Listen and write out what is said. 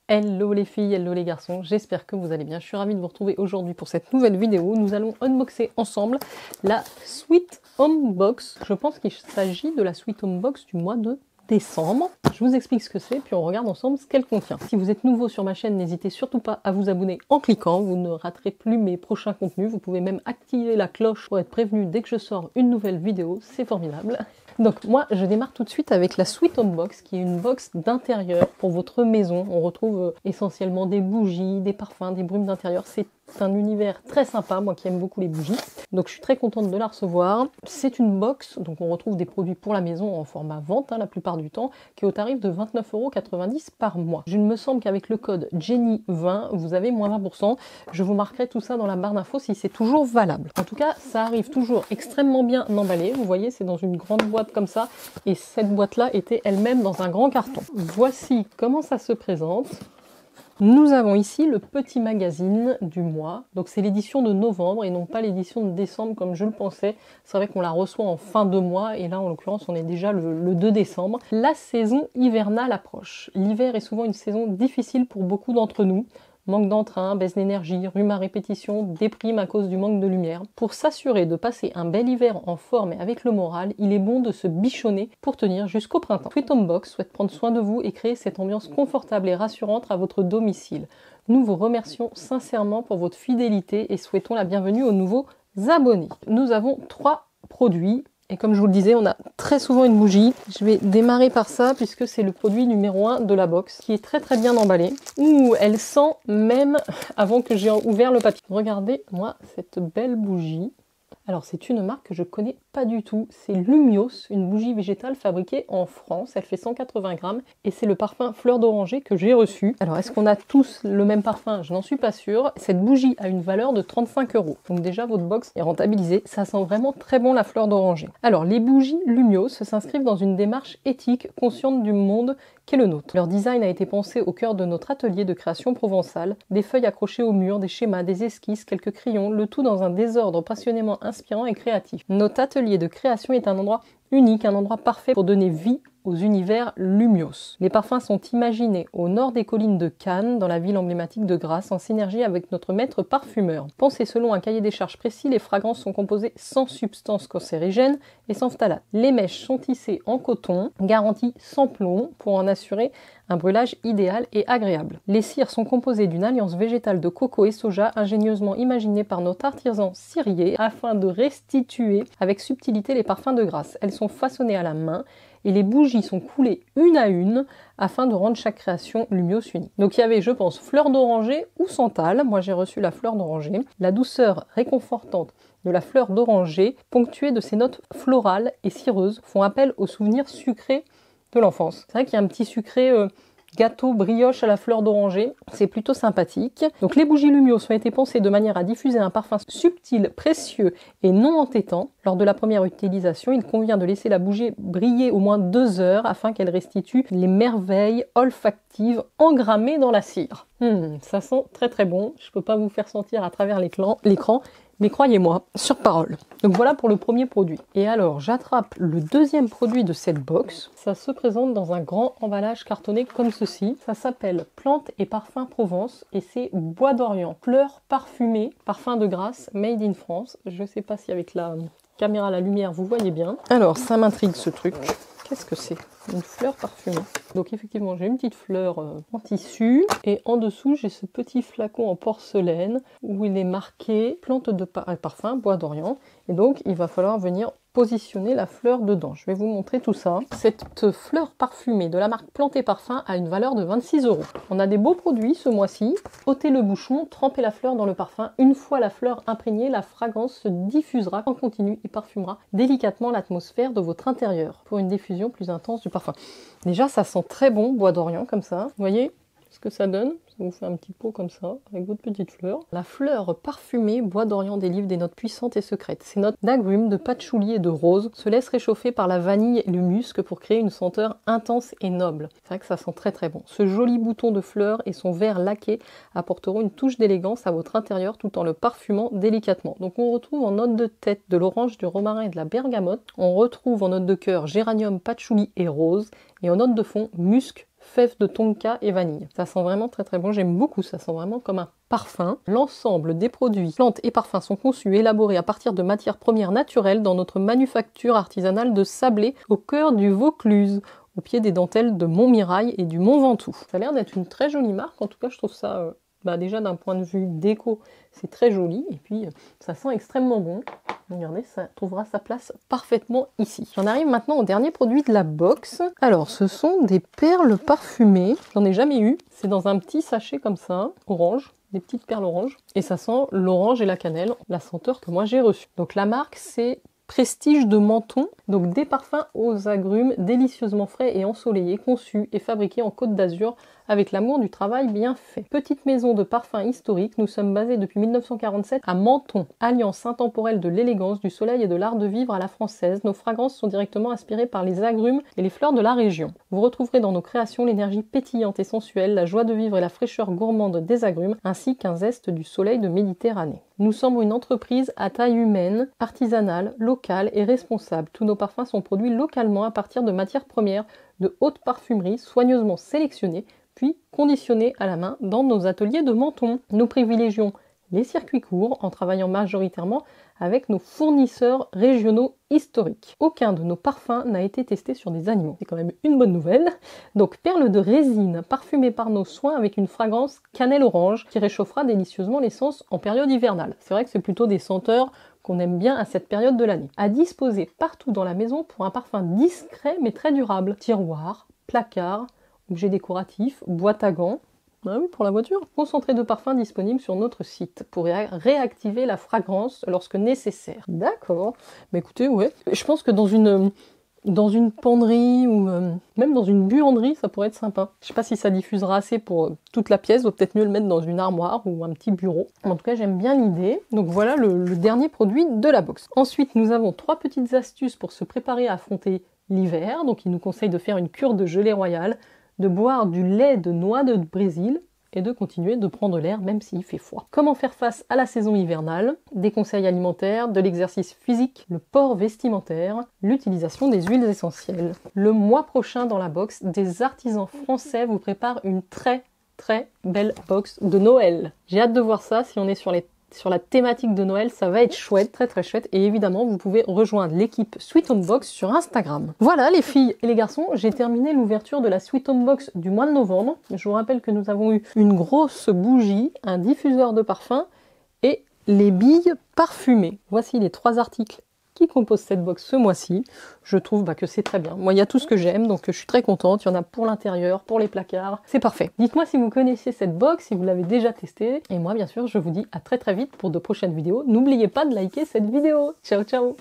Hello les filles, hello les garçons, j'espère que vous allez bien. Je suis ravie de vous retrouver aujourd'hui pour cette nouvelle vidéo. Nous allons unboxer ensemble la Sweet Home Box. Je pense qu'il s'agit de la Sweet Home Box du mois de décembre. Je vous explique ce que c'est, puis on regarde ensemble ce qu'elle contient. Si vous êtes nouveau sur ma chaîne, n'hésitez surtout pas à vous abonner en cliquant. Vous ne raterez plus mes prochains contenus. Vous pouvez même activer la cloche pour être prévenu dès que je sors une nouvelle vidéo. C'est formidable. Donc moi, je démarre tout de suite avec la Sweet Home Box, qui est une box d'intérieur pour votre maison. On retrouve essentiellement des bougies, des parfums, des brumes d'intérieur. C'est un univers très sympa, moi qui aime beaucoup les bougies. Donc je suis très contente de la recevoir. C'est une box, donc on retrouve des produits pour la maison en format vente, la plupart du temps, qui est au tarif de 29,90 € par mois. Je me semble qu'avec le code Jenny20, vous avez moins 20%. Je vous marquerai tout ça dans la barre d'infos si c'est toujours valable. En tout cas, ça arrive toujours extrêmement bien emballé. Vous voyez, c'est dans une grande boîte comme ça, et cette boîte-là était elle-même dans un grand carton. Voici comment ça se présente. Nous avons ici le petit magazine du mois, donc c'est l'édition de novembre et non pas l'édition de décembre comme je le pensais. C'est vrai qu'on la reçoit en fin de mois et là en l'occurrence on est déjà le 2 décembre. La saison hivernale approche. L'hiver est souvent une saison difficile pour beaucoup d'entre nous. Manque d'entrain, baisse d'énergie, rhume à répétition, déprime à cause du manque de lumière. Pour s'assurer de passer un bel hiver en forme et avec le moral, il est bon de se bichonner pour tenir jusqu'au printemps. Sweet Home Box souhaite prendre soin de vous et créer cette ambiance confortable et rassurante à votre domicile. Nous vous remercions sincèrement pour votre fidélité et souhaitons la bienvenue aux nouveaux abonnés. Nous avons 3 produits. Et comme je vous le disais, on a très souvent une bougie. Je vais démarrer par ça puisque c'est le produit numéro 1 de la box qui est très très bien emballé. Ouh, elle sent même avant que j'ai ouvert le papier. Regardez-moi cette belle bougie. Alors c'est une marque que je connais pas du tout, c'est Lumios, une bougie végétale fabriquée en France, elle fait 180 grammes et c'est le parfum fleur d'oranger que j'ai reçu. Alors est-ce qu'on a tous le même parfum? Je n'en suis pas sûre. Cette bougie a une valeur de 35 €, donc déjà votre box est rentabilisée, ça sent vraiment très bon la fleur d'oranger. Alors les bougies Lumios s'inscrivent dans une démarche éthique, consciente du monde qu'est le nôtre. Leur design a été pensé au cœur de notre atelier de création provençale, des feuilles accrochées au mur, des schémas, des esquisses, quelques crayons, le tout dans un désordre passionnément inspirant et créatif. Notre atelier de création est un endroit unique, un endroit parfait pour donner vie aux univers Lumios. Les parfums sont imaginés au nord des collines de Cannes, dans la ville emblématique de Grasse, en synergie avec notre maître parfumeur. Pensés selon un cahier des charges précis, les fragrances sont composées sans substances cancérigènes et sans phtalate. Les mèches sont tissées en coton, garanties sans plomb, pour en assurer un brûlage idéal et agréable. Les cires sont composées d'une alliance végétale de coco et soja ingénieusement imaginée par notre artisan cirier afin de restituer avec subtilité les parfums de Grasse. Elles sont façonnées à la main et les bougies sont coulées une à une afin de rendre chaque création Lumios unique. Donc il y avait, je pense, fleur d'oranger ou santal. Moi j'ai reçu la fleur d'oranger. La douceur réconfortante de la fleur d'oranger, ponctuée de ses notes florales et cireuses, font appel aux souvenirs sucrés de l'enfance. C'est vrai qu'il y a un petit sucré gâteau brioche à la fleur d'oranger, c'est plutôt sympathique. Donc les bougies Lumios ont été pensées de manière à diffuser un parfum subtil, précieux et non entêtant. Lors de la première utilisation, il convient de laisser la bougie briller au moins 2 heures afin qu'elle restitue les merveilles olfactives engrammées dans la cire. Ça sent très très bon, je peux pas vous faire sentir à travers l'écran, mais croyez-moi, sur parole. Donc voilà pour le premier produit. Et alors, j'attrape le deuxième produit de cette box. Ça se présente dans un grand emballage cartonné comme ceci. Ça s'appelle Plantes et Parfums Provence et c'est Bois d'Orient. Fleurs parfumées, parfum de Grasse, made in France. Je ne sais pas si avec la caméra, la lumière, vous voyez bien. Alors, ça m'intrigue ce truc. Qu'est-ce que c'est? Une fleur parfumée. Donc effectivement, j'ai une petite fleur en tissu et en dessous, j'ai ce petit flacon en porcelaine où il est marqué plante de parfum, Bois d'Orient. Et donc, il va falloir venir positionner la fleur dedans. Je vais vous montrer tout ça. Cette fleur parfumée de la marque Plantes et Parfums a une valeur de 26 €. On a des beaux produits ce mois-ci. Ôtez le bouchon, trempez la fleur dans le parfum. Une fois la fleur imprégnée, la fragrance se diffusera en continu et parfumera délicatement l'atmosphère de votre intérieur pour une diffusion plus intense du parfum. Déjà, ça sent très bon, Bois d'Orient, comme ça. Vous voyez ce que ça donne? Ça vous fait un petit pot comme ça, avec votre petite fleur. La fleur parfumée Bois d'Orient délivre des notes puissantes et secrètes. Ces notes d'agrumes, de patchouli et de rose se laissent réchauffer par la vanille et le musc pour créer une senteur intense et noble. C'est vrai que ça sent très très bon. Ce joli bouton de fleurs et son verre laqué apporteront une touche d'élégance à votre intérieur tout en le parfumant délicatement. Donc on retrouve en note de tête de l'orange, du romarin et de la bergamote. On retrouve en note de cœur géranium, patchouli et rose. Et en note de fond, musc, fèves de tonka et vanille. Ça sent vraiment très très bon, j'aime beaucoup, ça sent vraiment comme un parfum. L'ensemble des produits, plantes et parfums sont conçus et élaborés à partir de matières premières naturelles dans notre manufacture artisanale de Sablé au cœur du Vaucluse, au pied des dentelles de Montmirail et du Mont Ventoux. Ça a l'air d'être une très jolie marque, en tout cas je trouve ça, déjà d'un point de vue déco, c'est très joli, et puis ça sent extrêmement bon. Regardez, ça trouvera sa place parfaitement ici. J'en arrive maintenant au dernier produit de la box. Alors, ce sont des perles parfumées. J'en ai jamais eu. C'est dans un petit sachet comme ça, orange, des petites perles orange. Et ça sent l'orange et la cannelle, la senteur que moi j'ai reçue. Donc la marque, c'est Prestige de Menton, donc des parfums aux agrumes délicieusement frais et ensoleillés, conçus et fabriqués en Côte d'Azur avec l'amour du travail bien fait. Petite maison de parfums historique, nous sommes basés depuis 1947 à Menton, alliance intemporelle de l'élégance, du soleil et de l'art de vivre à la française. Nos fragrances sont directement inspirées par les agrumes et les fleurs de la région. Vous retrouverez dans nos créations l'énergie pétillante et sensuelle, la joie de vivre et la fraîcheur gourmande des agrumes, ainsi qu'un zeste du soleil de Méditerranée. Nous sommes une entreprise à taille humaine, artisanale, locale et responsable. Tous nos parfums sont produits localement à partir de matières premières de haute parfumerie soigneusement sélectionnées, puis conditionnés à la main dans nos ateliers de Menton. Nous privilégions les circuits courts en travaillant majoritairement avec nos fournisseurs régionaux historiques. Aucun de nos parfums n'a été testé sur des animaux. C'est quand même une bonne nouvelle. Donc perles de résine parfumées par nos soins avec une fragrance cannelle orange qui réchauffera délicieusement l'essence en période hivernale. C'est vrai que c'est plutôt des senteurs qu'on aime bien à cette période de l'année. À disposer partout dans la maison pour un parfum discret mais très durable. Tiroir, placard, objets décoratifs, boîte à gants. Ah oui, pour la voiture. Concentré de parfum disponible sur notre site pour réactiver la fragrance lorsque nécessaire. D'accord. Mais écoutez, ouais. Je pense que dans une penderie ou même dans une buanderie, ça pourrait être sympa. Je sais pas si ça diffusera assez pour toute la pièce, vaut peut-être mieux le mettre dans une armoire ou un petit bureau. En tout cas, j'aime bien l'idée. Donc voilà le dernier produit de la box. Ensuite, nous avons 3 petites astuces pour se préparer à affronter l'hiver. Donc il nous conseille de faire une cure de gelée royale, de boire du lait de noix de Brésil et de continuer de prendre l'air même s'il fait froid. Comment faire face à la saison hivernale? Des conseils alimentaires, de l'exercice physique, le port vestimentaire, l'utilisation des huiles essentielles. Le mois prochain dans la box, des artisans français vous préparent une très belle box de Noël. J'ai hâte de voir ça. Si on est sur la thématique de Noël, ça va être chouette, très chouette. Et évidemment, vous pouvez rejoindre l'équipe Sweet Home Box sur Instagram. Voilà les filles et les garçons, j'ai terminé l'ouverture de la Sweet Home Box du mois de novembre. Je vous rappelle que nous avons eu une grosse bougie, un diffuseur de parfum et les billes parfumées. Voici les 3 articles qui composent cette box ce mois-ci. Je trouve que c'est très bien. Moi, il y a tout ce que j'aime, donc je suis très contente. Il y en a pour l'intérieur, pour les placards. C'est parfait. Dites-moi si vous connaissez cette box, si vous l'avez déjà testée. Et moi, bien sûr, je vous dis à très vite pour de prochaines vidéos. N'oubliez pas de liker cette vidéo. Ciao, ciao!